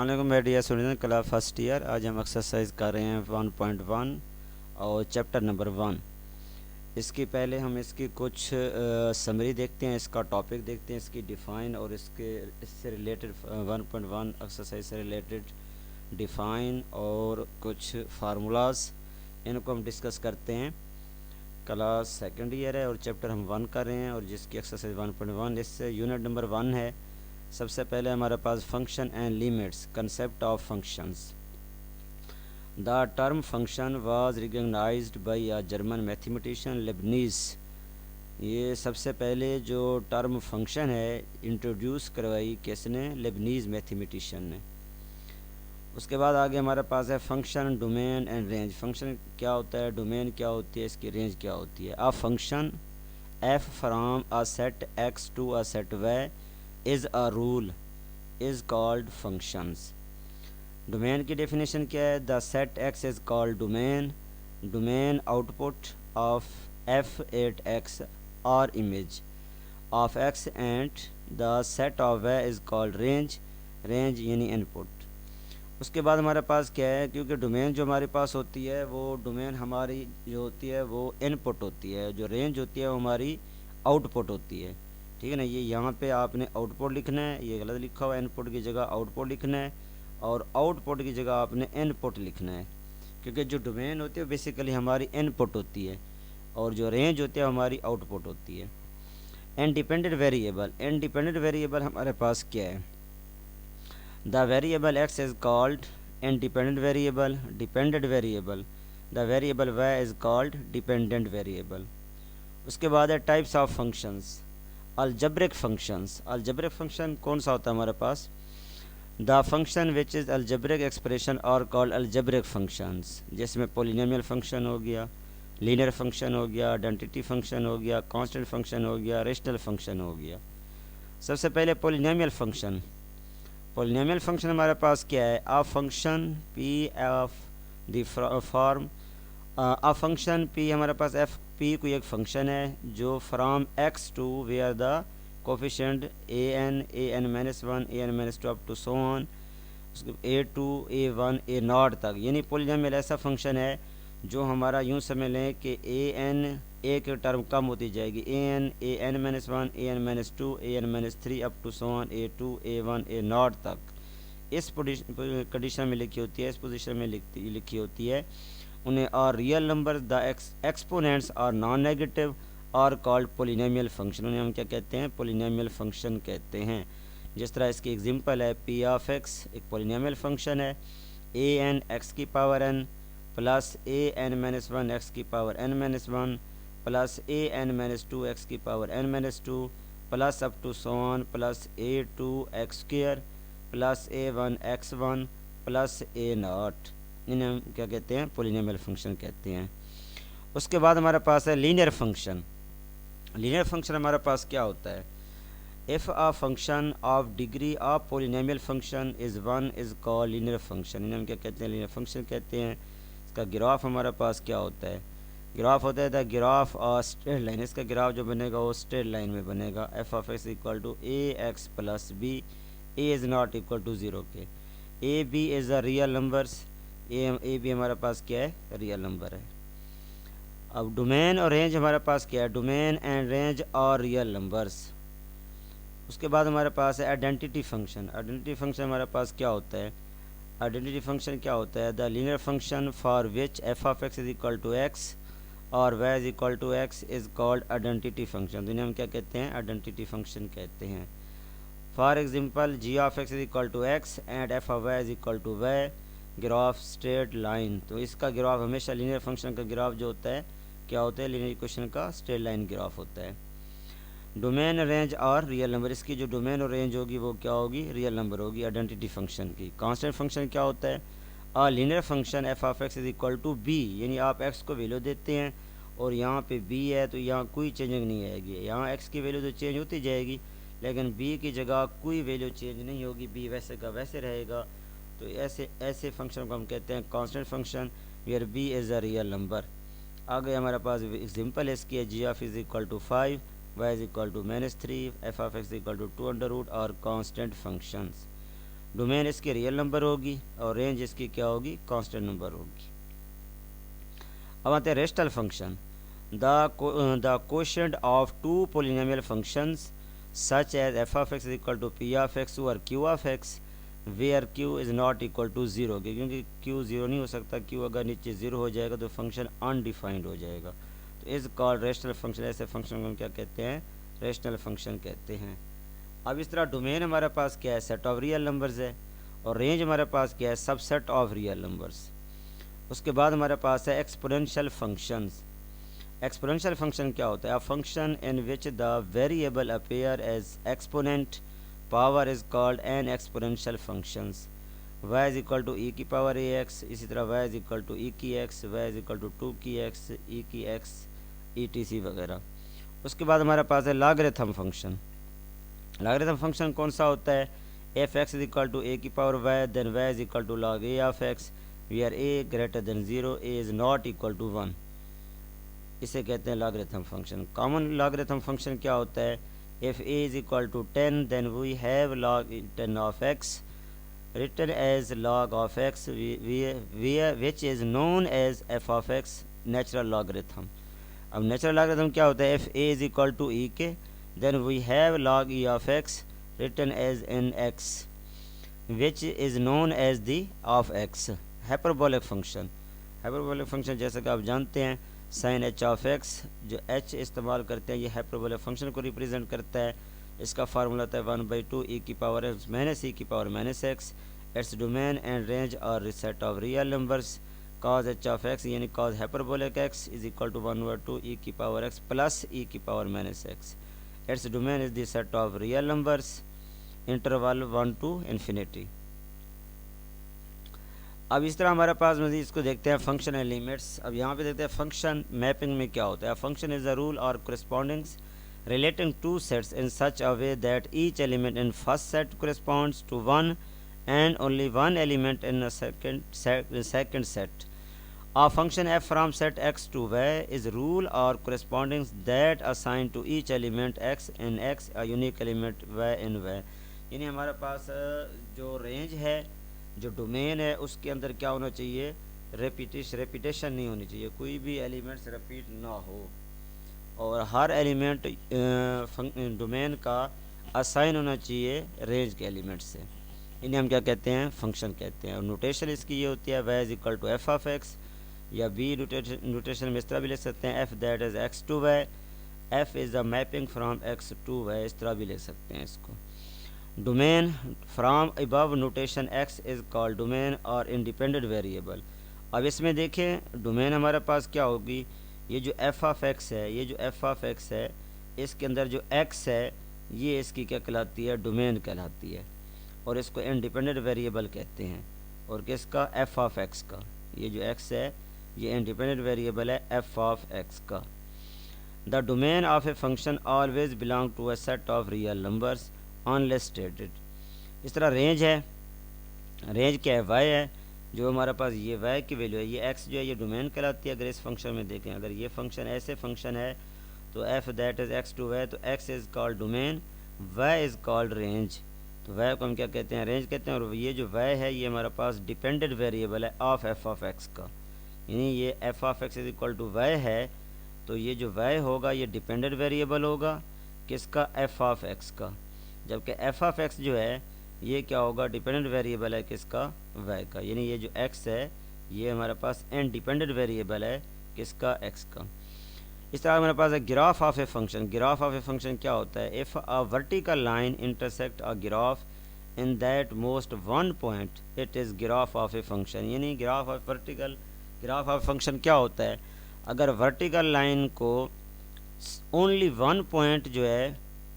अस्सलाम मेरे dear student, class first year. आज हम एक्सरसाइज कर रहे हैं 1.1 और चैप्टर नंबर 1। इसके पहले हम इसकी कुछ समरी देखते हैं, इसका टॉपिक देखते हैं, इसकी डिफ़ाइन और इससे रिलेटेड 1.1 एक्सरसाइज से रिलेटेड डिफ़ाइन और कुछ फार्मूलाज, इनको हम डिस्कस करते हैं। क्लास सेकंड ईयर है और चैप्टर हम 1 कर रहे हैं और जिसकी एक्सरसाइज 1.1 इससे यूनिट नंबर 1 है। सबसे पहले हमारे पास function and limits, concept of functions. The term function was recognised by a German mathematician Leibniz. ये सबसे पहले जो टर्म फंक्शन है इंट्रोड्यूस करवाई किसने? लेबनीज मैथमेटिशियन ने। उसके बाद आगे हमारे पास है function, domain and range. Function क्या होता है, डोमेन क्या होती है, इसकी रेंज क्या होती है। A function F from a set X to a set Y is a rule is called functions. Domain की डेफिनेशन क्या है? The set X is called domain. Domain output of F at X और image of x and the set of Y is called range. Range यानी input. उसके बाद हमारे पास क्या है, क्योंकि डोमेन जो हमारे पास होती है वो डोमेन हमारी जो होती है वो इनपुट होती है, जो रेंज होती है वो हमारी आउटपुट होती है। ठीक है ना। ये यहाँ पे आपने आउटपुट लिखना है, ये गलत लिखा हुआ है, इनपुट की जगह आउटपुट लिखना है और आउटपुट की जगह आपने इनपुट लिखना है, क्योंकि जो डोमेन होती है बेसिकली हमारी इनपुट होती है और जो रेंज होती है हमारी आउटपुट होती है। इंडिपेंडेंट वेरिएबल, इंडिपेंडेंट वेरिएबल हमारे पास क्या है? The variable x is called independent variable, dependent variable. The variable y is called dependent variable. उसके बाद है types of functions. Algebraic functions, algebraic function कौन सा होता है हमारे पास? The function which is algebraic expression और कॉल्ड अलजेब्रिक फंक्शंस, जिसमें पोलिनोमियल फंक्शन हो गया, लीनियर फंक्शन हो गया, आइडेंटिटी फंक्शन हो गया, कांस्टेंट फंक्शन हो गया, रेशनल फंक्शन हो गया। सबसे पहले पोलिनोमियल फंक्शन। पोलिनोमियल फंक्शन हमारे पास क्या है? A function P of the form, a function P हमारे पास एफ पी कोई एक फंक्शन है जो from X to where the coefficient A N minus one, A N minus two up to so on, A two A one A naught तक। यानी polynomial ऐसा function है जो हमारा यूँ समझ लें कि ए एन एक टर्म कम होती जाएगी, A N minus one, A N minus two, A N minus three up to so on, A two A one A naught तक। इस कंडीशन में लिखी होती है, इस पोजीशन में लिखी होती है। उन्हें और रियल नंबर द एक्सपोनेंट्स और नॉन नेगेटिव और कॉल्ड पोलिनोमियल फंक्शन। उन्हें हम क्या कहते हैं? पोलिनोमियल फंक्शन कहते हैं। जिस तरह इसकी एग्जांपल है, पी ऑफ एक्स एक पोलिनोमियल फंक्शन है, ए एन एक्स की power N plus A N minus one x की power N minus one plus A N minus two x की power N minus two plus up to so on plus A two X square plus A one X one plus A naught. इन्हें हम क्या कहते हैं? Polynomial function कहते हैं। उसके बाद हमारे पास है लीनियर फंक्शन। लीनियर फंक्शन हमारे पास क्या होता है? If a function of degree of polynomial function is one is called linear function. इन्हें हम क्या कहते हैं? लीनियर फंक्शन कहते हैं। इसका ग्राफ हमारे पास क्या होता है? ग्राफ होता है द ग्राफ और स्ट्रेट लाइन। इसका ग्राफ जो बनेगा वो स्ट्रेट लाइन में बनेगा। F of x equal to A x plus B, A is not equal to zero के। A B is the real numbers, A B हमारे पास क्या है? रियल नंबर है। अब डोमेन और रेंज हमारे पास क्या है? डोमेन एंड रेंज और रियल नंबर्स। उसके बाद हमारे पास है आइडेंटिटी फंक्शन। आइडेंटिटी फंक्शन हमारे पास क्या होता है? आइडेंटिटी फंक्शन क्या होता है? The linear function for which F of x is equal to X और y is equal to X is called identity function. तो इन्हें हम क्या कहते हैं? आइडेंटिटी फंक्शन कहते हैं। For example G of x is equal to X and F of Y is equal to Y, graph straight line. तो इसका ग्राफ हमेशा लीनियर फंक्शन का ग्राफ जो होता है क्या होता है? लीनियर इक्वेशन का स्ट्रेट लाइन ग्राफ होता है। डोमेन, रेंज और रियल नंबर, इसकी जो डोमेन और रेंज होगी वो क्या होगी? रियल नंबर होगी आइडेंटिटी फंक्शन की। कांस्टेंट फंक्शन क्या होता है? और linear function F of x is equal to B, यानी आप एक्स को वैल्यू देते हैं और यहाँ पे बी है तो यहाँ कोई चेंजिंग नहीं आएगी। यहाँ एक्स की वैल्यू तो चेंज होती जाएगी लेकिन बी की जगह कोई वैल्यू चेंज नहीं होगी, बी वैसे का वैसे रहेगा। तो ऐसे फंक्शन को हम कहते हैं constant function where B is a real number. आगे हमारे पास एग्जांपल इसकी है, G of is equal to 5, Y is equal to -3, F of x equal to 2 under root और कांस्टेंट फंक्शंस। डोमेन इसकी रियल नंबर होगी और रेंज इसकी क्या होगी, कांस्टेंट नंबर होगी। अब आते हैं rational function. The quotient of two polynomial functions such as F of x is equal to P of x और Q of X where Q is not equal to zero, क्योंकि Q zero नहीं हो सकता, Q अगर नीचे zero हो जाएगा तो फंक्शन अनडिफाइंड हो जाएगा। तो इस कॉल्ड रेशनल फंक्शन, ऐसे फंक्शन को हम क्या कहते हैं, रेशनल फंक्शन कहते हैं। अब इस तरह डोमेन हमारे पास क्या है, सेट ऑफ रियल नंबर्स है, और रेंज हमारे पास क्या है, सबसेट ऑफ रियल नंबर्स। उसके बाद हमारे पास है एक्सपोनेंशियल फंक्शंस। एक्सपोनेंशियल फंक्शन क्या होता है, a function in which the variable appear as exponent power is called an exponential functions. y is equal to E की पावर ए एक्स, इसी तरह y is equal to E की एक्स, y is equal to 2 की x, e की x, ETC वगैरह। उसके बाद हमारे पास है लॉगरिथम फंक्शन। लॉगरिथम फंक्शन कौन सा होता है, F X is equal to A की power Y then Y is equal to log A of X where A greater than 0, A is not equal to 1, इसे कहते हैं logarithm function. Common logarithm function क्या होता है, if A is equal to 10 then we have log 10 of X written as log of x which is known as f of x natural logarithm। अब natural logarithm क्या होता है, F A is equal to ई के then we have log e of x written as n x which is known as the of x। Hyperbolic function, hyperbolic function जैसे कि आप जानते हैं साइन एच ऑफ एक्स, जो H इस्तेमाल करते हैं ये हाइपरबोलिक फंक्शन को रिप्रेजेंट करता है। इसका फार्मूला होता है 1/2 ई की पावर एक्स माइनस ई की power minus X. Its domain and range और set of real numbers. Cos H of x यानी cos hyperbolic X is equal to 1/2 E की पावर एक्स प्लस ई की power minus X. Its domain is the set of real numbers interval 1 to infinity. अब इस तरह हमारे पास मज़ीद इसको देखते हैं फंक्शन एंड लिमिट्स। अब यहाँ पे देखते हैं फंक्शन मैपिंग में क्या होता है। फंक्शन इज़ अ रूल और correspondings relating two sets in such a way that each element in first set corresponds to one and only one element in a second set. A function f from set x to y is rule or correspondings that assign to each element x in x a unique element y in y। यानी हमारे पास जो range है, जो domain है, उसके अंदर क्या होना चाहिए, रेपिटेशन नहीं होनी चाहिए, कोई भी एलिमेंट्स रिपीट ना हो, और हर एलिमेंट डोमेन का असाइन होना चाहिए रेंज के एलिमेंट से। इन्हें हम क्या कहते हैं, फंक्शन कहते हैं। और नोटेशन इसकी ये होती है y is equal to F of X, या बी नोटेशन में इस तरह भी लिख सकते हैं F that is X to Y, F is the mapping from X to Y, इस तरह भी लिख सकते हैं इसको। Domain from above notation X is called domain और इंडिपेंडेंट वेरिएबल। अब इसमें देखें डोमेन हमारे पास क्या होगी, ये जो एफ ऑफ एक्स है, ये जो एफ ऑफ एक्स है, इसके अंदर जो एक्स है ये इसकी क्या कहलाती है, डोमेन कहलाती है, और इसको इंडिपेंडेंट वेरिएबल कहते हैं। और किसका, एफ ऑफ एक्स का। ये जो एक्स है ये इंडिपेंडेंट वेरिएबल है एफ ऑफ एक्स का। The domain of a function always belong to a set of real numbers unless stated. इस तरह रेंज है, रेंज क्या है, वाई है, जो हमारे पास ये वाई की वैल्यू है, ये एक्स जो है ये डोमेन कहलाती है। अगर इस फंक्शन में देखें, अगर ये फंक्शन ऐसे फंक्शन है तो F that is X to Y, तो X is called domain, Y is called range. तो वाई को हम क्या कहते हैं, रेंज कहते हैं। और ये जो वाई है ये हमारे पास डिपेंडेंट वेरिएबल है ऑफ एफ ऑफ एक्स का, यानी ये F of x is equal to Y है, तो ये जो वाई होगा ये डिपेंडेंट वेरिएबल होगा किसका, एफ ऑफ एक्स का। जबकि एफ ऑफ एक्स जो है ये क्या होगा, डिपेंडेंट वेरिएबल है किसका, वाई का। यानी ये जो एक्स है ये हमारे पास इंडिपेंडेंट वेरिएबल है किसका, एक्स का। इस तरह हमारे पास है graph of a function. Graph of a function क्या होता है, if a vertical line intersect a graph in that most one point it is graph of a function. यानी graph of vertical, graph of function क्या होता है, अगर vertical line को only one point जो है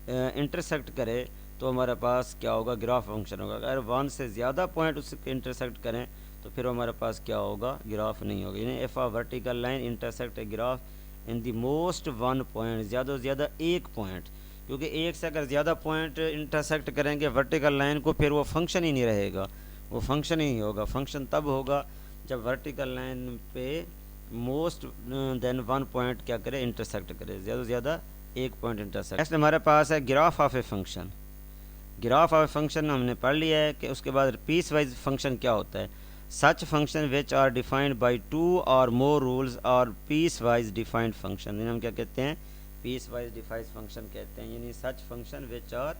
इंटरसेक्ट करे तो हमारे पास क्या होगा, ग्राफ फंक्शन होगा। अगर वन से ज़्यादा पॉइंट उसके इंटरसेक्ट करें तो फिर हमारे पास क्या होगा, ग्राफ नहीं होगा। यानी if a vertical line intersect a graph in the most one point, ज़्यादा से ज़्यादा एक पॉइंट, क्योंकि एक से अगर ज़्यादा पॉइंट इंटरसेक्ट करेंगे वर्टिकल लाइन को फिर वो फंक्शन ही नहीं रहेगा, वो फंक्शन ही नहीं होगा। फंक्शन तब होगा जब वर्टिकल लाइन पे मोस्ट देन वन पॉइंट क्या करे, इंटरसेक्ट करे, ज़्यादा से ज़्यादा एक पॉइंट इंटरसेक्ट। नेक्स्ट हमारे पास है graph of a function. Graph of function हमने पढ़ लिया है कि उसके बाद पीस वाइज फंक्शन क्या होता है। Such function which are defined by 2 और मोर रूल्स और पीस वाइज डिफाइंड फंक्शन, हम क्या कहते हैं, पीस वाइज डिफाइंड फंक्शन कहते हैं, यानी such function which are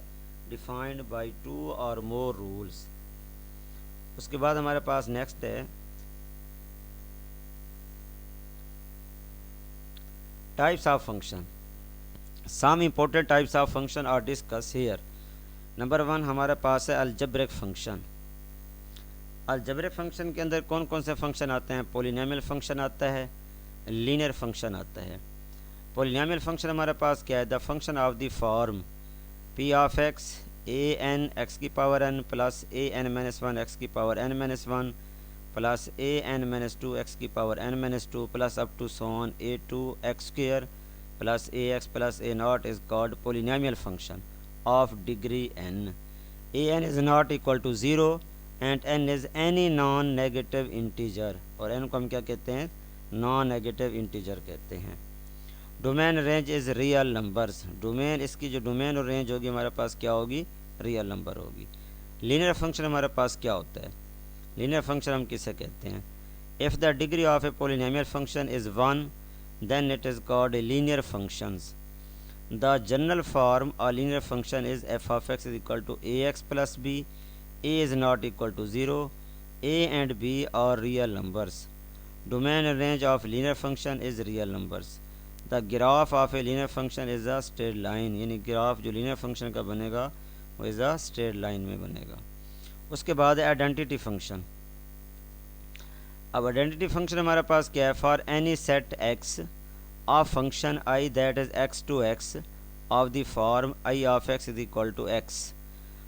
defined by 2 और मोर रूल्स। उसके बाद हमारे पास नेक्स्ट है types of function. Some important types of function are discuss here. Number 1 हमारे पास है अलजेब्रिक फंक्शन। अलजेब्रिक फंक्शन के अंदर कौन कौन से फंक्शन आते हैं, पॉलिनोमियल फंक्शन आता है, लीनियर फंक्शन आता है। पॉलिनोमियल फंक्शन हमारे पास क्या है, the function of the form p of x a N x की power N plus A N minus one x की power N minus one plus A N minus two x की power N minus two plus up to so on a two x square plus a x plus A naught is called polynomial function of degree n. an is not equal to 0 and n is any non-negative integer, और n को हम क्या कहते हैं, non-negative integer कहते हैं। Domain range is real numbers, domain इसकी जो डोमेन और रेंज होगी हमारे पास क्या होगी, रियल नंबर होगी। लीनियर फंक्शन हमारे पास क्या होता है, लीनियर फंक्शन हम किसे कहते हैं, if the degree of a polynomial function is 1 then it is called a linear functions. The general form of linear function is f of x is equal to ax plus b. A is not equal to 0. A and b are real numbers. Domain and range of linear function is real numbers. The graph of a linear function is a straight line, यानी graph जो linear function का बनेगा वो is a straight line में बनेगा। उसके बाद है आइडेंटिटी फंक्शन। अब आइडेंटिटी फंक्शन हमारे पास क्या है, for any set x of function I that is x to x of the form I of x is equal to x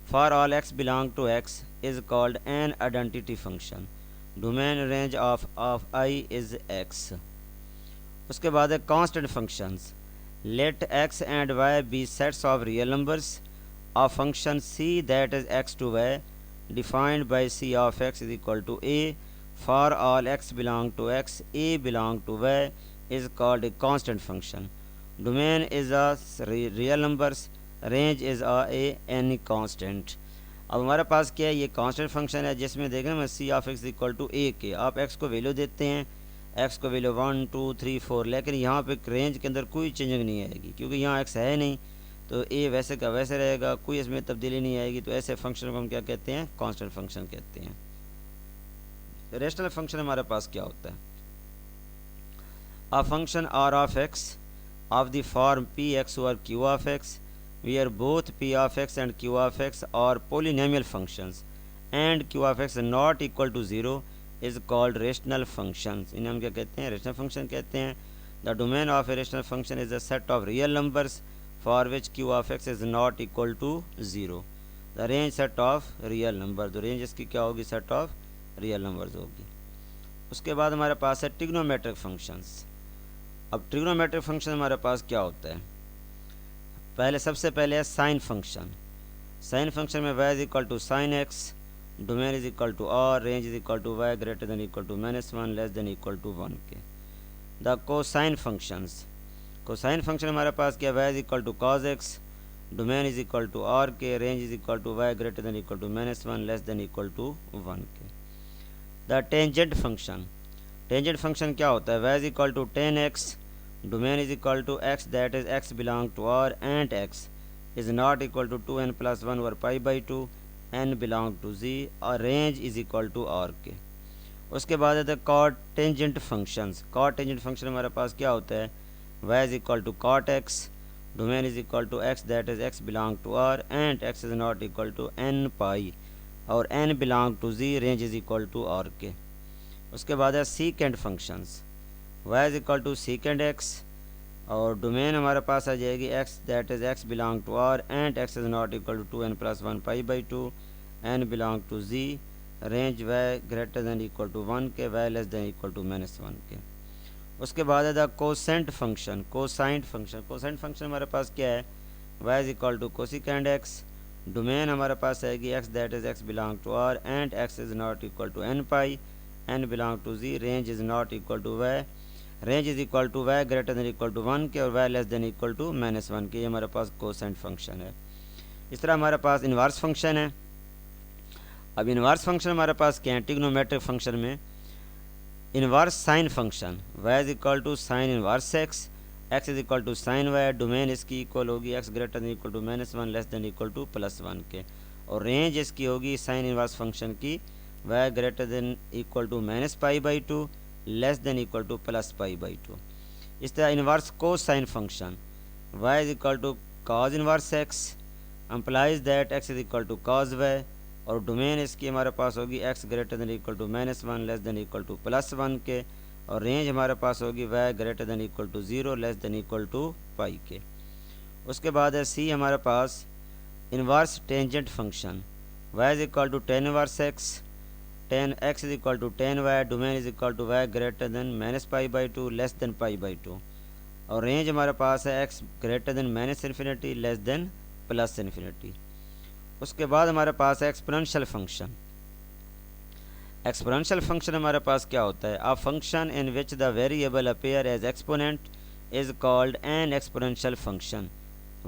for all x belong to x is called an identity function. Domain range of I is x. उसके बाद है constant functions. Let x and y be sets of real numbers of function c that is x to y defined by c of x is equal to a for all x belong to x, a belong to y is called a constant function. Domain is a real numbers, range is a any constant. अब हमारे पास क्या है, ये constant function है जिसमें देखें मैं सी ऑफ एक्स इक्वल टू ए के, आप एक्स को वैल्यू देते हैं, एक्स को वैल्यू 1 2 3 4, लेकिन यहाँ पे रेंज के अंदर कोई चेंजिंग नहीं आएगी क्योंकि यहाँ एक्स है नहीं, तो ए वैसे का वैसे रहेगा, कोई इसमें तब्दीली नहीं आएगी। तो ऐसे फंक्शन को हम क्या कहते हैं, कांस्टेंट फंक्शन कहते हैं। रेशनल फंक्शन हमारे पास क्या होता है, a function r of x of the form px or q of x where both p of x and q of x are polynomial functions and q of x not equal to 0 is called rational functions. इन्हें हम क्या कहते हैं, rational function कहते हैं। The domain of a rational function is a set of real numbers for which q of x is not equal to 0. The range set of real number, तो range इसकी क्या होगी, set of real numbers होगी। उसके बाद हमारे पास है ट्रिग्नोमेट्रिक फंक्शंस। अब ट्रिग्नोमेट्रिक फंक्शन हमारे पास क्या होता है, पहले सबसे पहले है साइन फंक्शन। साइन फंक्शन में y is equal to sine X, domain is equal to R, range is equal to y greater than equal to -1 less than equal to 1 के। The cosine functions, cosine function हमारे पास क्या, y is equal to cos X, domain is equal to R के, range is equal to y greater than equal to -1 less than equal to 1 के। The tangent function, tangent function क्या होता है, y is equal to tan x, domain is equal to x that is x belong to R and x is not equal to 2n plus 1 over pi by 2, n belong to z और range is equal to R के। उसके बाद है cot tangent functions। cot tangent function हमारे पास क्या होता है, y is equal to cot x, domain is equal to x that is x belong to R and x is not equal to n pi और n belong to z, range is equal to R के। उसके बाद है secant functions। y is equal to second x और domain हमारे पास आ जाएगी x that is x belong to r and x is not equal to 2n plus 1 pi by 2, n belong to z, range y greater than equal to 1 के, y less than equal to -1 के। उसके बाद है the cosecant function. Cosecant function, cosecant function हमारे पास क्या है, y is equal to cosecant x, domain हमारे पास आएगी x that is x belong to r and x is not equal to n pi, n belong to z, range is not equal to y, range is equal to y greater than equal to 1 के और y less than equal to -1 के। ये हमारे पास quotient function है। इस तरह हमारे पास इन्वर्स फंक्शन है। अब इन्वर्स फंक्शन हमारे पास क्या है, ट्रिग्नोमेट्रिक फंक्शन में inverse sine function y is equal to sine inverse x, x is equal to sine y, domain इसकी इक्वल होगी x greater than equal to -1 less than equal to +1 के, और range इसकी होगी साइन इन्वर्स फंक्शन की y greater than equal to -π/2 less than equal to +π/2। इस तरह inverse cosine function y is equal to cos inverse x employees that x is equal to cos y, और domain इसकी हमारे पास होगी x greater than equal to -1 less than equal to +1 के, और range हमारे पास होगी y greater than equal to 0 less than equal to π के। उसके बाद है सी हमारे पास inverse tangent function y is equal to tan inverse x, tan x is equal to tan y, domain is equal to y greater than -π/2 less than π/2, और range हमारे पास है x greater than -∞ less than +∞। उसके बाद हमारे पास है exponential function. Exponential function हमारे पास क्या होता है, a function in which the variable appear as exponent is called an exponential function.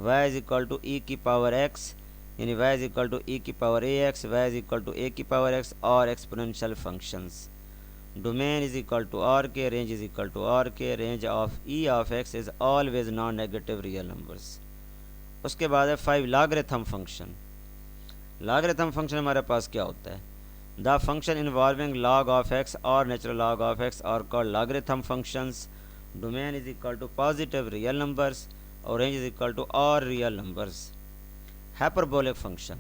y is equal to e की पावर x, यानी y is equal to e की power ax, y is equal to a की power x, और exponential functions. Domain is equal to r के, range is equal to r के, range of e of x is always non negative real numbers. उसके बाद है 5 logarithm function. Logarithm function हमारे पास क्या होता है, the function involving log of x और नेचुरल log ऑफ x और called logarithm functions. Domain is equal to positive real numbers, और range is equal to all real numbers. Hyperbolic function.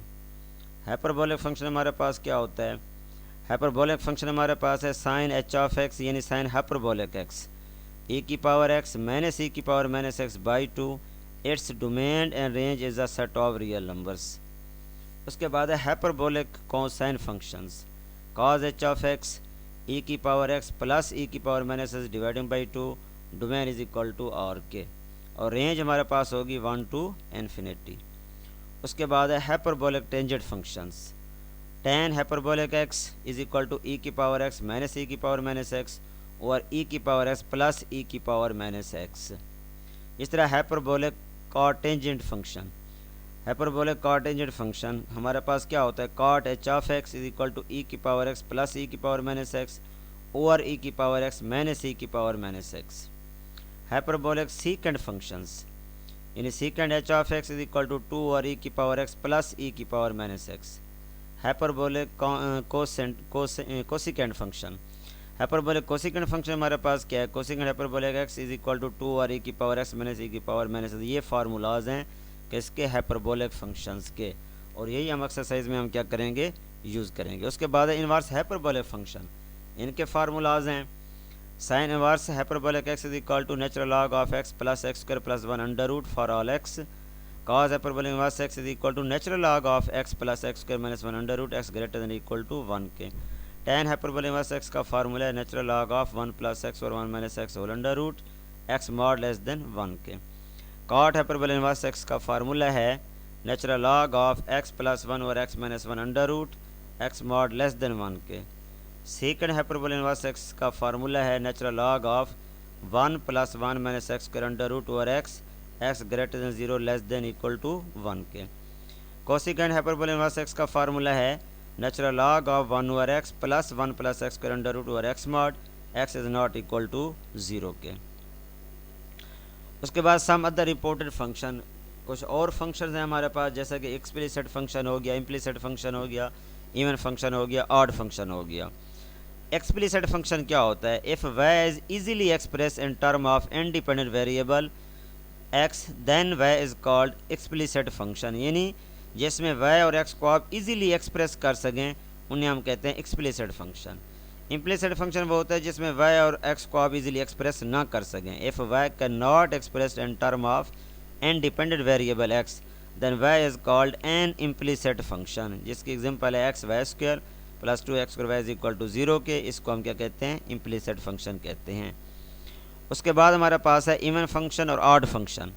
Hyperbolic function हमारे पास क्या होता है, hyperbolic function हमारे पास है साइन h ऑफ x, यानी साइन हाइपरबोलिक x, e की पावर x माइनस e की power -x/2, its domain and range is a set of real numbers. उसके बाद है hyperbolic cosine functions, cos h of x, e की power x plus e की power -x dividing by 2, domain is equal to r के, और range हमारे पास होगी 1 to ∞। उसके बाद है hyperbolic tangent functions, tan hyperbolic x is equal to e की पावर x माइनस e की पावर -x और e की पावर x प्लस e की पावर -x। इस तरह hyperbolic cotangent function. Hyperbolic cotangent function हमारे पास क्या होता है, cot h of x is equal to e की पावर x प्लस e की पावर -x और e की पावर x माइनस e की power -x। Hyperbolic secant functions, यानी secant h of x is equal to 2 और e की power x plus e की power -x। Hyperbolic cosecant function. Hyperbolic cosecant function हमारे पास क्या है, cosecant hyperbolic x is equal to 2 और e की पावर x माइनस e की पावर -x। ये फार्मूलाज हैं किसके, हाइपरबोलिक फंक्शंस के, और यही हम एक्सरसाइज में हम क्या करेंगे, यूज़ करेंगे। उसके बाद है इन्वर्स हाइपरबोलिक फंक्शन, इनके फार्मूलाज हैं sine inverse hyperbolic x is equal to natural log of x plus x² plus 1 under root for all x। cos hyperbolic inverse x is equal to natural log of x plus x² minus 1 under root x greater than equal to 1 के। tan hyperbolic inverse x का formula है natural log of 1 plus x और 1 minus x whole under root x mod less than 1 के। cot hyperbolic inverse x का formula है natural log of x plus 1 और x minus 1 under root x mod less than 1 के। Second hyperbolic inverse x का formula है natural log of 1 plus 1 minus x² under root और x greater than 0 less than equal to 1 के। Cosecant hyperbolic inverse x का formula है natural log of 1 over x plus 1 plus x² under root और x mod x is not equal to 0 के। उसके बाद some other important function, कुछ और function हैं हमारे पास, जैसा कि एक्सप्लिसिट फंक्शन हो गया, इम्प्लिसिट फंक्शन हो गया, इवन फंक्शन हो गया, ऑड फंक्शन हो गया। एक्सप्लिसिट फंक्शन क्या होता है, if y is easily express in term of independent variable x then y is called explicit function, यानी जिसमें y और x को आप इजीली एक्सप्रेस कर सकें उन्हें हम कहते हैं एक्सप्लिसिट फंक्शन। इम्प्लिसिट फंक्शन वो होता है जिसमें y और x को आप इजीली एक्सप्रेस ना कर सकें। If y can not express in term of independent variable x then y is called an implicit function, जिसकी एग्जांपल है x² plus 2x y is equal to 0 के। इसको हम क्या कहते हैं, इम्प्लिसिट फंक्शन कहते हैं। उसके बाद हमारे पास है इवन फंक्शन और ऑड फंक्शन।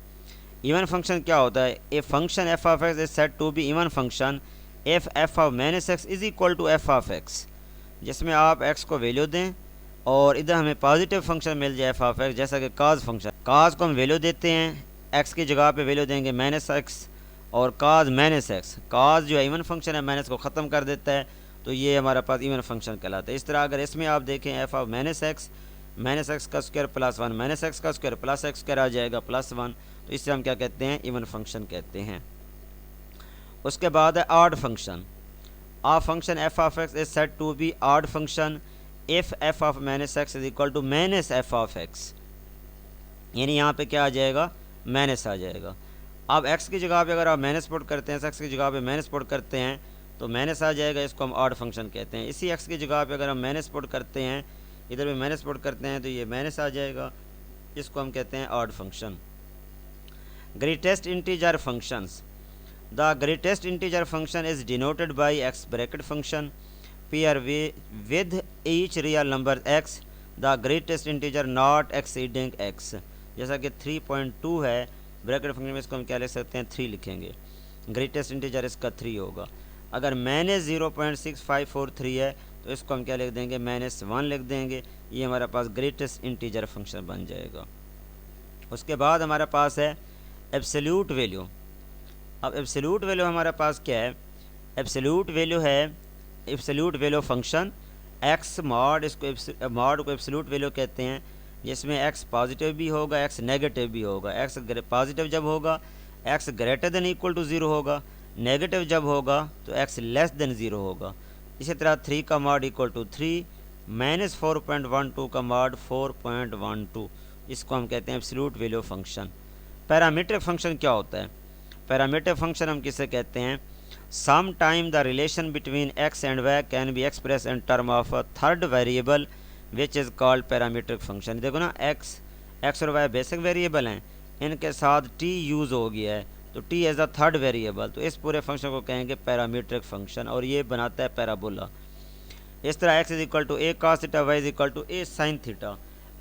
इवन फंक्शन क्या होता है, a function f of x is said to be even function if f of minus x is equal to f of x, जिसमें आप x को वैल्यू दें और इधर हमें पॉजिटिव फंक्शन मिल जाए f ऑफ x, जैसा कि cos फंक्शन। cos को हम वैल्यू देते हैं, x की जगह पे वैल्यू देंगे -x और काज माइनस एक्स, काज जो है इवन फंक्शन है माइनस को ख़त्म कर देता है, तो ये हमारे पास इवन फंक्शन कहलाता है। इस तरह अगर इसमें आप देखें एफ ऑफ माइनस एक्स का square plus one minus x का स्क्वायर प्लस एक्स स्क्वायर आ जाएगा प्लस वन, तो इससे हम क्या कहते हैं, इवन फंक्शन कहते हैं। उसके बाद है odd function. A function F of x is said to be odd function if f of minus x is equal to minus f of x, यानी यहाँ पे क्या आ जाएगा, माइनस आ जाएगा। अब एक्स की जगह पे अगर आप माइनस पुट करते हैं, एक्स की जगह पे माइनस पुट करते हैं तो माइनस आ जाएगा, इसको हम ऑड फंक्शन कहते हैं। इसी एक्स की जगह पे अगर हम माइनस पुट करते हैं, इधर भी माइनस पुट करते हैं तो ये माइनस आ जाएगा, इसको हम कहते हैं odd function. Greatest integer functions. The greatest integer function is denoted by x bracket function pair with each real number x the greatest integer not exceeding x. जैसा कि 3.2 है ब्रैकेट फंक्शन में, इसको हम क्या लिख सकते हैं, 3 लिखेंगे। ग्रेटेस्ट इंटीजर इसका 3 होगा। अगर माइनस 0.6543 है तो इसको हम क्या लिख देंगे, -1 लिख देंगे। ये हमारे पास ग्रेटेस्ट इंटीजर फंक्शन बन जाएगा। उसके बाद हमारे पास है एब्सोल्यूट वैल्यू। अब एब्सोल्यूट वैल्यू हमारे पास क्या है, एब्सोल्यूट वैल्यू है absolute value function x mod, इसको मॉड को एब्सोल्यूट वैल्यू कहते हैं, जिसमें एक्स पॉजिटिव भी होगा एक्स नेगेटिव भी होगा। एक्स पॉजिटिव जब होगा x greater than equal to 0 होगा, नेगेटिव जब होगा तो एक्स लेस देन 0 होगा। इसी तरह 3 का मॉड इक्वल टू 3, -4.12 का मॉड 4.12, इसको हम कहते हैं absolute value function. Parametric function क्या होता है, पैरामीट्रिक फंक्शन हम किसे कहते हैं, some time the relation between x and y can be express in term of a third variable which is called parametric function. देखो ना, एक्स और वाई बेसिक वेरिएबल हैं, इनके साथ टी यूज़ हो गया है तो t as a third variable, तो इस पूरे फंक्शन को कहेंगे पैरामीट्रिक फंक्शन, और ये बनाता है पैराबोला। इस तरह x is equal to a cos theta, y is equal to a sine theta.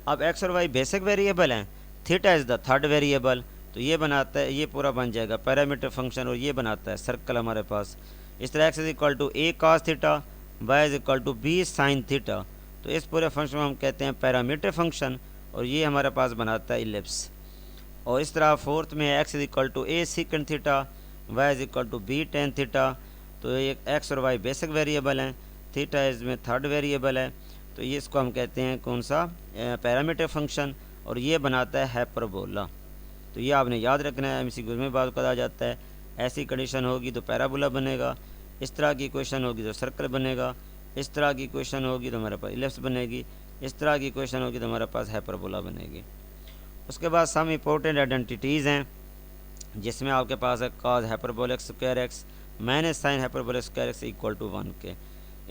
अब एक्स और वाई बेसिक वेरिएबल हैं, theta is the third variable, तो ये बनाता है, ये पूरा बन जाएगा पैरामीट्रिक फंक्शन, और ये बनाता है सर्कल हमारे पास। इस तरह x is equal to a cos theta, y is equal to b sine theta, तो इस पूरे फंक्शन को हम कहते हैं पैरामीट्रिक फंक्शन, और ये हमारे पास बनाता है इलिप्स। और इस तरह फोर्थ में x is equal to a secant theta, y is equal to b tan theta, तो ये एक्स और वाई बेसिक वेरिएबल हैं, थीटा इसमें थर्ड वेरिएबल है, तो ये इसको हम कहते हैं कौन सा, पैरामीट्रिक फंक्शन, और ये बनाता है हाइपरबोला। तो ये आपने याद रखना है, MCQ में बात करा जाता है। ऐसी कंडीशन होगी तो पैराबोला बनेगा, इस तरह की क्वेश्चन होगी तो सर्कल बनेगा, इस तरह की क्वेश्चन होगी तो हमारे पास इलिप्स बनेगी, इस तरह की क्वेश्चन होगी तो हमारे पास हाइपरबोला बनेगी। उसके बाद सम इंपॉर्टेंट आइडेंटिटीज़ हैं, जिसमें आपके पास है cos hyperbolic square x minus sine hyperbolic square x equal to 1 के।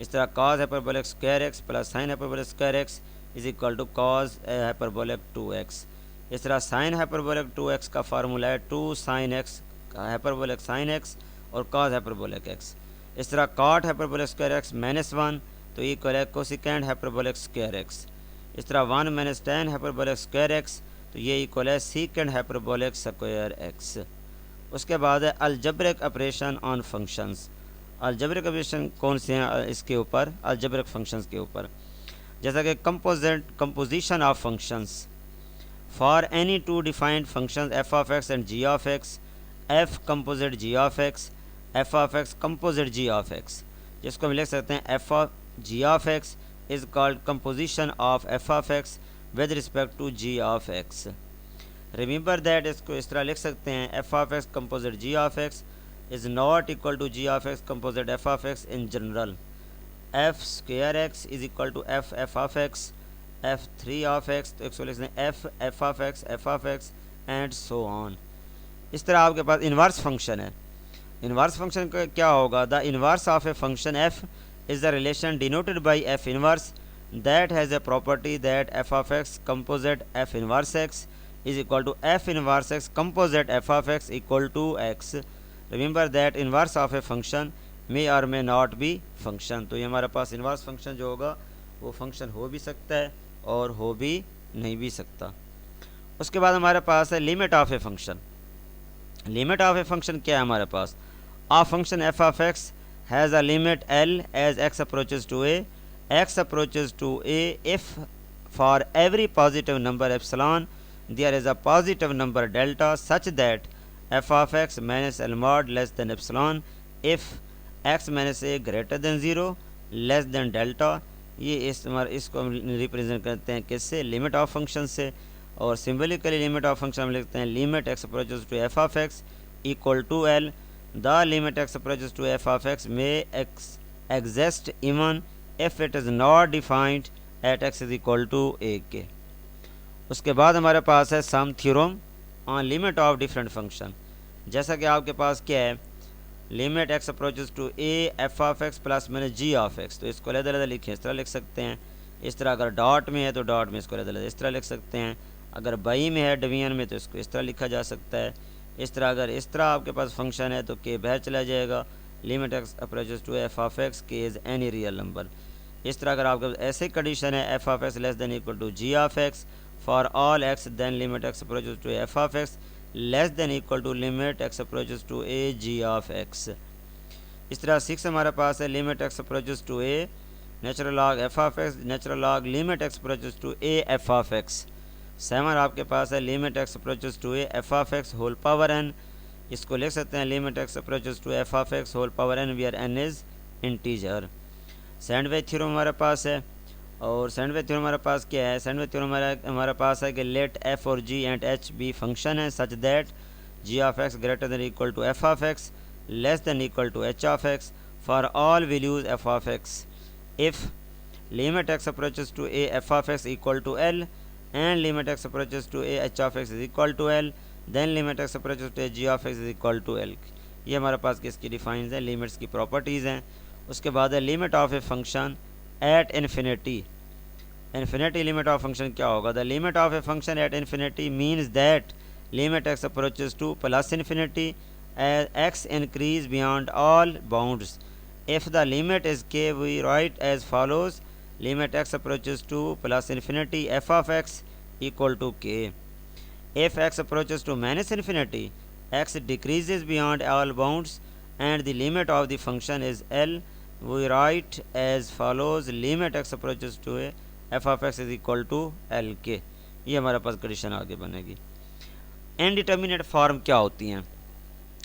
इस तरह cos hyperbolic square x plus sine hyperbolic square x is equal to cos hyperbolic 2x। इस तरह साइन हाइपरबोलिक 2x का फार्मूला है 2 sine x hyperbolic sine x और cause hyperbolic x. इस तरह कॉट हाइपरबोलिक स्क्वायर एक्स -1 तो equal है cosecant hyperbolic square x. इस तरह 1 - tan हाइपरबोलिक स्क्वायर एक्स तो ये इक्वल है सीकेंड हाइपरबोलिक स्क्वायर एक्स। उसके बाद है algebraic operation on functions. Algebraic operation कौन से हैं इसके ऊपर, अलजब्रिक फंक्शंस के ऊपर, जैसा कि composition of functions for any two defined functions f of x and g of x, f composite g of x, f of x composite g of x, जिसको हम लिख सकते हैं f of g of x is called composition of F of x with respect to g of x. Remember that, इसको इस तरह लिख सकते हैं f of x composite g of x is not equal to g of x composite f of x in general. F square x is equal to f f of x, f 3 of x, तो इसको लिखते हैं f f of x and so on. इस तरह आपके पास inverse function है। Inverse function का क्या होगा, the inverse of a function f is the relation denoted by f inverse that has a property that f of x composite f inverse x is equal to f inverse x composite f of x equal to x. Remember that inverse of a function may और may not be function. तो ये हमारे पास inverse function जो होगा वो function हो भी सकता है और हो भी नहीं भी सकता। उसके बाद हमारे पास है limit of a function. Limit of a function क्या है हमारे पास, a function F of x has a limit l as x approaches to A, x approaches to a if for every positive number epsilon there is a positive number delta such that f of x minus l mod less than epsilon if x minus a greater than zero less than delta. ये इसको हम represent करते हैं किससे, limit of function से। और सिम्बलिकली limit of function हम लिखते हैं limit x approaches to F of x equal to l. The limit x approaches to F of x may exist even if it is not defined at x is equal to a के। उसके बाद हमारे पास है some theorem on limit of different function. जैसा कि आपके पास क्या है, limit x approaches to a f of x plus minus g of x, तो इसको अलग-अलग लिखें, इस तरह लिख सकते हैं। इस तरह अगर डॉट में है तो डॉट में इसको अलग-अलग इस तरह लिख सकते हैं। अगर बाई में है डिवीजन में तो इसको इस तरह लिखा जा सकता है। इस तरह अगर इस तरह आपके पास फंक्शन है तो के बाहर चला जाएगा। Limit x approaches to F of x के इज़ एनी रियल नंबर। इस तरह अगर आपके पास ऐसे कंडीशन है F of x less than equal to g of x for all x, then limit x approaches to F of x less than equal to limit x approaches to a g of x. इस तरह 6 हमारे पास है limit x approaches to a natural log F of x natural log limit x approaches to a f of x. 7 आपके पास है limit x approaches to a f of x whole power n, इसको लिख सकते हैं limit x approaches to F of x whole power n where n is integer. Sandwich theorem हमारे पास है, और सैंडविच थ्योरम हमारे पास क्या है, सैंडविच थ्योरम हमारे पास है कि लेट एफ और g and h be function है such that g of x greater than equal to F of x less than equal to h of x for all values f of x if limit x approaches to a f of x equal to l and limit x approaches to a h of x is equal to l then limit x approaches to a g of x is equal to l. ये हमारे पास किसकी defines है, limits की properties हैं। उसके बाद है limit of a function at infinity. Infinity limit of function क्या होगा, the limit of a function at infinity means that limit x approaches to plus infinity as x increase beyond all bounds. If the limit is k we write as follows limit x approaches to plus infinity f of x equal to k. If x approaches to minus infinity, x decreases beyond all bounds and the limit of the function is L. We write as follows limit x approaches to a f of x is equal to L के। ये हमारे पास condition आगे बनेगी। Indeterminate form क्या होती हैं,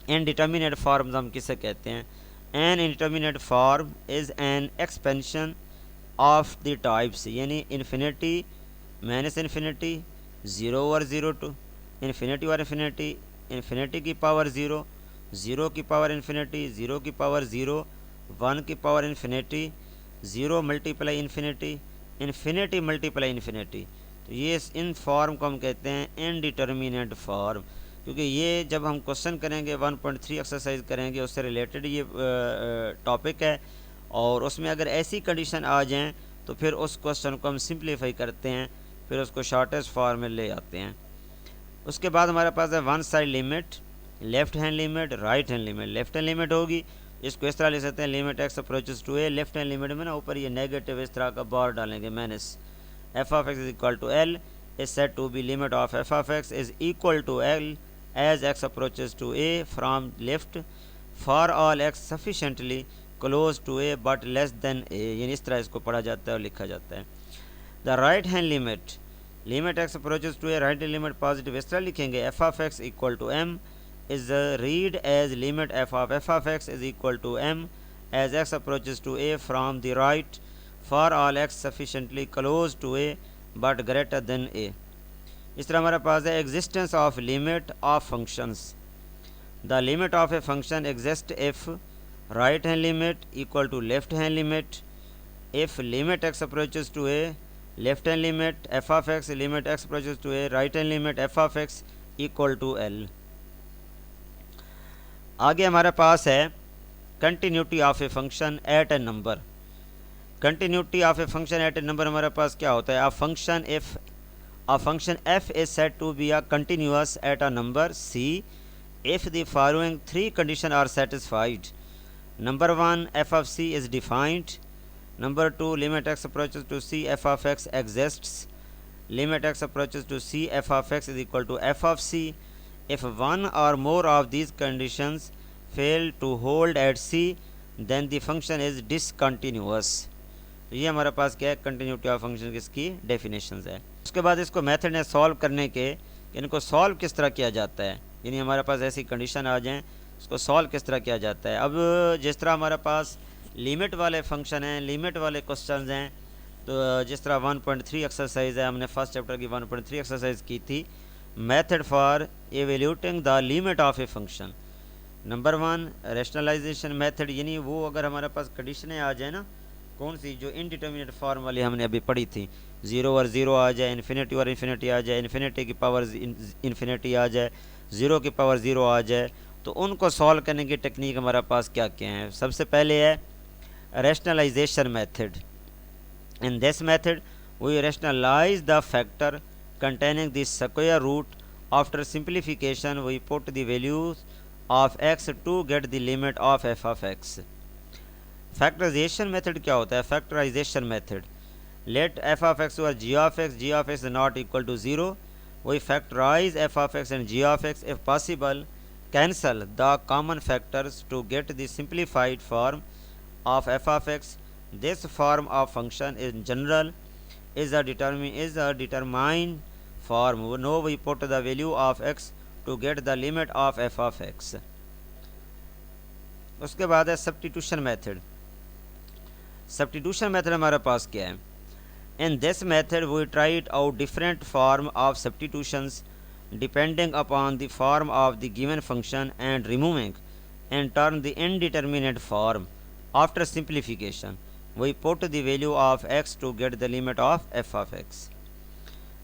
indeterminate forms हम किसे कहते हैं, an indeterminate form is an expansion of the types, यानी infinity minus infinity zero over zero to infinity और इन्फिनिटी, इन्फिनिटी की पावर ज़ीरो, ज़ीरो की पावर इन्फिनिटी, ज़ीरो की पावर ज़ीरो, 1 की power infinity, zero multiply infinity, infinity multiply infinity. तो ये in form को हम कहते हैं इनडिटर्मिनेट फॉर्म, क्योंकि ये जब हम क्वेश्चन करेंगे 1.3 एक्सरसाइज करेंगे उससे रिलेटेड ये टॉपिक है, और उसमें अगर ऐसी कंडीशन आ जाएँ तो फिर उस क्वेश्चन को हम सिंप्लीफाई करते हैं, फिर उसको शॉर्टेस्ट फॉर्म में ले आते हैं। उसके बाद हमारे पास है one side limit, left hand limit, right hand limit. Left hand limit होगी, इसको इस तरह ले सकते हैं limit x approaches to a, left hand limit में ना ऊपर ये नेगेटिव इस तरह का बार डालेंगे minus f of x is equal to l is said to be limit of F of x is equal to l as x approaches to a from left for all x sufficiently close to a but less than a, यानी इस तरह इसको पढ़ा जाता है और लिखा जाता है। The right hand limit, limit x approaches to a right hand limit positive इस तरह लिखेंगे f of x equal to m is read as limit f of x is equal to m as x approaches to a from the right for all x sufficiently close to a but greater than a. इस तरह हमारे पास है existence of limit of functions. The limit of a function exist if right hand limit equal to left hand limit, if limit x approaches to a left hand limit f of x limit x approaches to a right hand limit f of x equal to l. आगे हमारे पास है continuity of a function at a number. Continuity of a function at a number हमारे पास क्या होता है, a function f is said to be a continuous at a number c if the following three conditions are satisfied. Number 1, f of c is defined. Number 2, limit x approaches to c f of x exists. Limit x approaches to c f of x is equal to f of c. If one or more of these conditions fail to hold at c, then the function is discontinuous. तो ये हमारे पास क्या है, continuity of function किसकी definitions है। उसके बाद इसको मेथड है सॉल्व करने के, इनको सॉल्व किस तरह किया जाता है। यानी हमारे पास ऐसी कंडीशन आ जाए, उसको सॉल्व किस तरह किया जाता है। अब जिस तरह हमारे पास लिमिट वाले फंक्शन हैं, लिमिट वाले क्वेश्चंस हैं, तो जिस तरह 1.3 एक्सरसाइज है, हमने फर्स्ट चैप्टर की 1.3 एक्सरसाइज की थी, method for evaluating the limit of a function. Number 1 rationalisation method, यानी वो अगर हमारे पास कंडीशनें आ जाए ना, कौन सी, जो इनडिटर्मिनेट फॉर्म वाली हमने अभी पढ़ी थी, 0 और 0 आ जाए, इन्फिनिटी और इन्फिनिटी आ जाए, इन्फिनिटी की पावर इन्फिनिटी आ जाए, 0 की पावर 0 आ जाए, तो उनको सॉल्व करने की टेक्निक हमारे पास क्या क्या है। सबसे पहले है rationalisation method. In this method we rationalise the factor containing the square root. After simplification we put the values of x to get the limit of f of x. Factorisation method क्या होता है? Factorisation method, let f of x or g of x is not equal to 0, we factorize f of x and g of x. If possible, cancel the common factors to get the simplified form of f of x. This form of function in general is a determined form. Now we put the value of x to get the limit of f of x. उसके बाद है substitution method. Substitution method हमारे पास क्या है? In this method we tried out different form of substitutions depending upon the form of the given function and removing and turn the indeterminate form. After simplification we put the value of x to get the limit of f of x.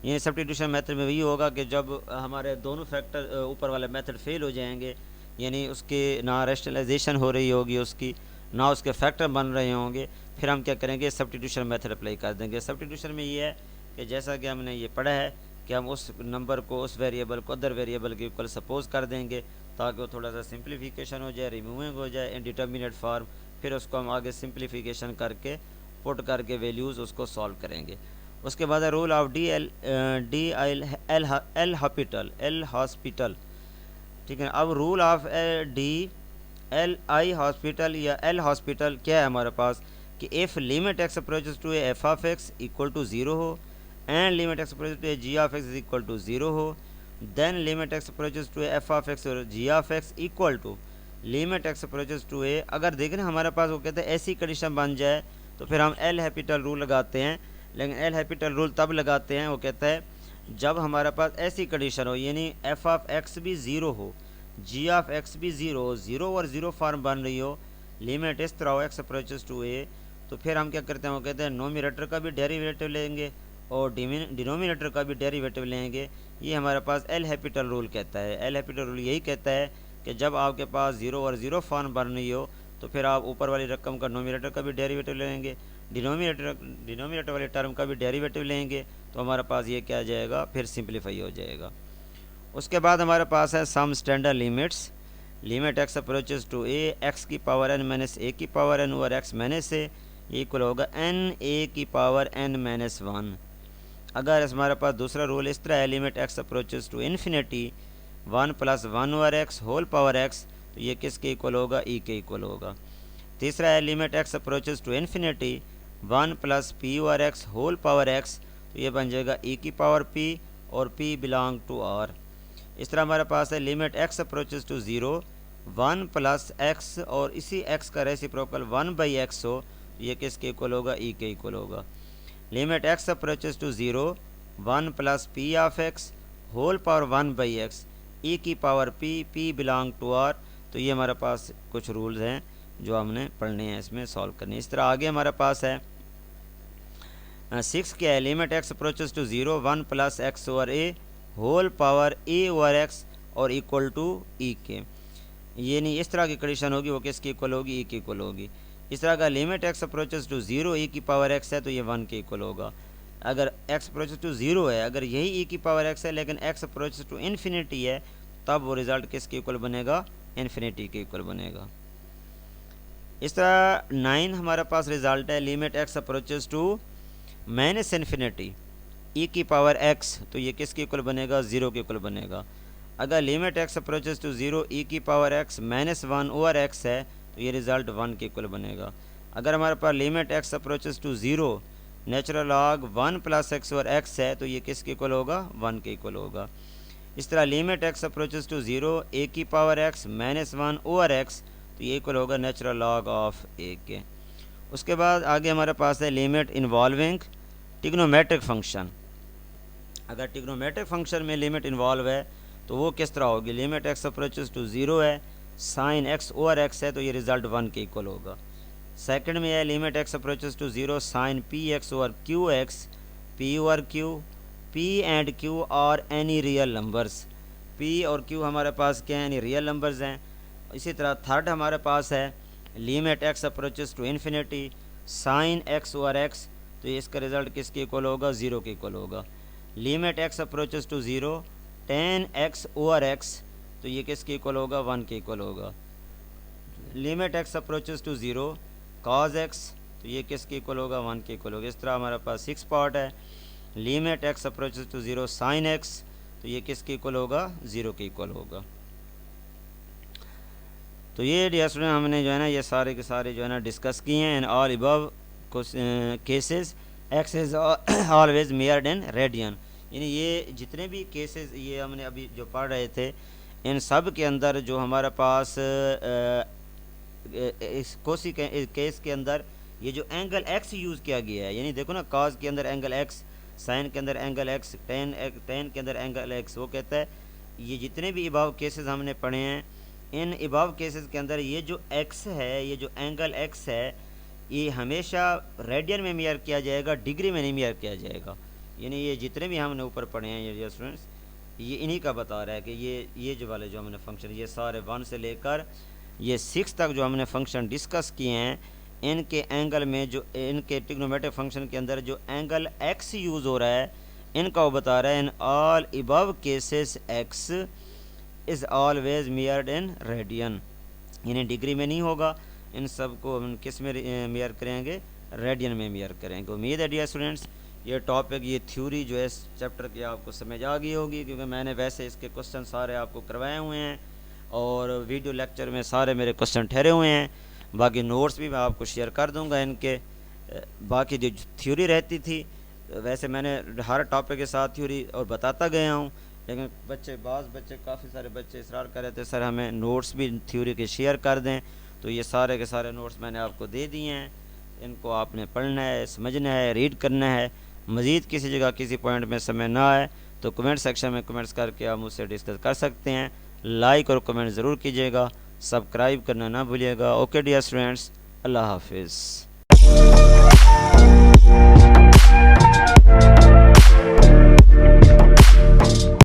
ये substitution method में वही होगा कि जब हमारे दोनों factor ऊपर वाले मेथड फेल हो जाएंगे, यानी उसके ना रैशनलाइजेशन हो रही होगी उसकी, ना उसके फैक्टर बन रहे होंगे, फिर हम क्या करेंगे? सब्स्टिट्यूशन मेथड अप्लाई कर देंगे। सब्स्टिट्यूशन में ये है कि जैसा कि हमने ये पढ़ा है कि हम उस नंबर को, उस वेरिएबल को अदर वेरिएबल के इक्वल सपोज कर देंगे ताकि वो थोड़ा सा सिंप्लीफिकेशन हो जाए, रिमूविंग हो जाए, इनडिटर्मिनेट फॉर्म, फिर उसको हम आगे सिंप्लीफिकेशन करके पुट करके वैल्यूज़ उसको सॉल्व करेंगे। उसके बाद है रूल ऑफ एल हॉस्पिटल, ठीक है। अब रूल ऑफ DLI हॉस्पिटल या एल हॉस्पिटल क्या है हमारे पास कि if limit x approaches to a f of x equal to 0 हो and limit x approaches to a g of x is equal to 0 हो, then limit x approaches to a f of x और g of x equal to limit x approaches to a. अगर देखें हमारे पास वो कहते हैं ऐसी condition बन जाए तो फिर हम एल हैपिटल रूल लगाते हैं। लेकिन एल हैपिटल रूल तब लगाते हैं, वो कहता है जब हमारे पास ऐसी कंडीशन हो, यानी एफ ऑफ एक्स भी 0 हो, जी ऑफ एक्स भी 0 हो, 0 और 0 फॉर्म बन रही हो, लिमिट इस तरह हो एक्स अप्रोचेस टू ए, तो फिर हम क्या करते हैं? वो कहते हैं नोमिनेटर का भी डेरिवेटिव लेंगे और डिनोमिनेटर का भी डेरिवेटिव लेंगे। ये हमारे पास एल हैपिटल रूल कहता है। एल हैपिटल रूल यही कहता है कि जब आपके पास 0 और 0 फॉर्म बन रही हो तो फिर आप ऊपर वाली रकम का नोमिनेटर का भी डेरिवेटिव लेंगे, डिनोमिनेटर वाले टर्म का भी डेरिवेटिव लेंगे, तो हमारे पास ये क्या आ जाएगा? फिर सिंप्लीफाई हो जाएगा। उसके बाद हमारे पास है some standard limits. Limit x approaches to A x की पावर n माइनस ए की power n over x minus a equal होगा n a की पावर n माइनस 1। अगर हमारे पास दूसरा रूल इस तरह है, limit x approaches to infinity 1 plus 1 over x whole power x, तो ये किसके इक्वल होगा? ई के इक्वल होगा। तीसरा है limit x approaches to infinity 1 plus p over x whole power x, तो ये बन जाएगा ई की पावर पी और पी बिलोंग टू आर। इस तरह हमारे पास है limit x approaches to 0 1 plus x और इसी एक्स का रेसिप्रोकल 1 बाई एक्स हो, तो ये किसके इक्वल होगा? ई के इक्वल होगा। Limit x approaches to 0 1 plus p of x whole power 1 by x e की power p, p belong to r, तो ये हमारे पास कुछ रूल्स हैं जो हमने पढ़ने हैं, इसमें सॉल्व करने। इस तरह आगे हमारे पास है 6 क्या है? Limit x approaches to 0 1 plus x over a whole power a over x और इक्वल टू ई के, ये नहीं, इस तरह की कंडीशन होगी वो किसकी इक्वल होगी? ई की इक्वल होगी। इस तरह का लिमिट एक्स अप्रोचेस टू 0 ई की पावर एक्स है तो ये 1 के इक्वल होगा। अगर एक्स अप्रोचेस टू 0 है, अगर यही ई की पावर एक्स है लेकिन एक्स अप्रोचेस टू इन्फिनिटी है, तब वो रिज़ल्ट किसके इक्वल बनेगा? इन्फिनिटी के इक्वल बनेगा। इस तरह 9 हमारे पास रिज़ल्ट है limit x approaches to minus infinity e की पावर एक्स, तो ये किसके इक्वल बनेगा? 0 के इक्वल बनेगा। अगर लिमिट एक्स अप्रोचेस टू 0 ई की power x minus 1 over x है तो ये रिज़ल्ट 1 के इक्वल बनेगा। अगर हमारे पास limit x approaches to 0 natural log 1 plus x over x है तो ये किसके इक्वल होगा? 1 के इक्वल होगा। इस तरह limit x approaches to zero a की power x minus one over x, तो ये इक्वल होगा नेचुरल लॉग ऑफ ए के। उसके बाद आगे हमारे पास है लिमिट इन्वॉल्विंग ट्रिग्नोमेट्रिक फंक्शन। अगर ट्रिग्नोमेट्रिक फंक्शन में लिमिट इन्वॉल्व है तो वो किस तरह होगी, limit x approaches to zero है, साइन एक्स ओवर एक्स है, तो ये रिज़ल्ट वन के इक्वल होगा। सेकंड में है limit x approaches to zero sine p x over q x, p over q, p and q और एनी रियल नंबर्स। पी और क्यू हमारे पास क्या है, एनी रियल नंबर्स हैं। इसी तरह थर्ड हमारे पास है limit x approaches to infinity sine x over x, तो इसका रिज़ल्ट किसके इक्वल होगा, ज़ीरो के इक्वल होगा। Limit x approaches to zero tan x over x, तो ये किसके इक्वल होगा, वन के इक्वल होगा। Limit x approaches to zero cos x, तो ये किसके इक्वल होगा, वन के इक्वल होगा। इस तरह हमारे पास सिक्स पार्ट है। Limit x approaches to zero sine x, तो ये किसके इक्वल होगा, ज़ीरो के इक्वल होगा। तो ये डियर स्टूडेंट हमने जो है ना ये सारे के सारे जो है ना डिस्कस किए हैं। In all above cases x is always मेयर्ड in radian, यानी ये जितने भी केसेस ये हमने अभी जो पढ़ रहे थे इन सब के अंदर जो हमारे पास इस कोसी केस के अंदर ये जो एंगल एक्स यूज़ किया गया है, यानी देखो ना कॉज के अंदर एंगल एक्स, साइन के अंदर एंगल एक्स, टेन के अंदर एंगल एक्स, वो कहता है ये जितने भी अबव केसेस हमने पढ़े हैं इन अबव केसेस के अंदर ये जो एक्स है, ये जो एंगल एक्स है, ये हमेशा रेडियन में मेयर किया जाएगा, डिग्री में नहीं मेयर किया जाएगा। यानी ये जितने भी हमने ऊपर पढ़े हैं ये स्टूडेंट्स, ये इन्हीं का बता रहा है कि ये जो वाले जो हमने फंक्शन ये सारे 1 से लेकर ये 6 तक जो हमने फंक्शन डिस्कस किए हैं, इनके एंगल में जो इनके ट्रिग्नोमेट्रिक फंक्शन के अंदर जो एंगल एक्स यूज़ हो रहा है इनका वो बता रहा है। In all above cases x is always मेयर्ड in radian, यानी डिग्री में नहीं होगा, इन सब को हम किस में मेयर करेंगे, रेडियन में मेयर करेंगे। उम्मीद है डियर स्टूडेंट्स ये टॉपिक ये थ्योरी जो है इस चैप्टर की आपको समझ आ गई होगी, क्योंकि मैंने वैसे इसके क्वेश्चन सारे आपको करवाए हुए हैं और वीडियो लेक्चर में सारे मेरे क्वेश्चन ठहरे हुए हैं। बाकी नोट्स भी मैं आपको शेयर कर दूंगा इनके। बाकी जो थ्योरी रहती थी वैसे मैंने हर टॉपिक के साथ थ्योरी और बताता गया हूँ, लेकिन बाज़ बच्चे काफ़ी सारे बच्चे इसरार कर रहे थे सर हमें नोट्स भी थ्योरी के शेयर कर दें, तो ये सारे के सारे नोट्स मैंने आपको दे दिए हैं। इनको आपने पढ़ना है, समझना है, रीड करना है। मज़ीद किसी जगह किसी पॉइंट में समझ ना आए तो कमेंट सेक्शन में कमेंट्स करके आप मुझसे डिस्कस कर सकते हैं। लाइक और कमेंट ज़रूर कीजिएगा, सब्सक्राइब करना ना भूलिएगा। ओके डियर स्टूडेंट्स, अल्लाह हाफिज़।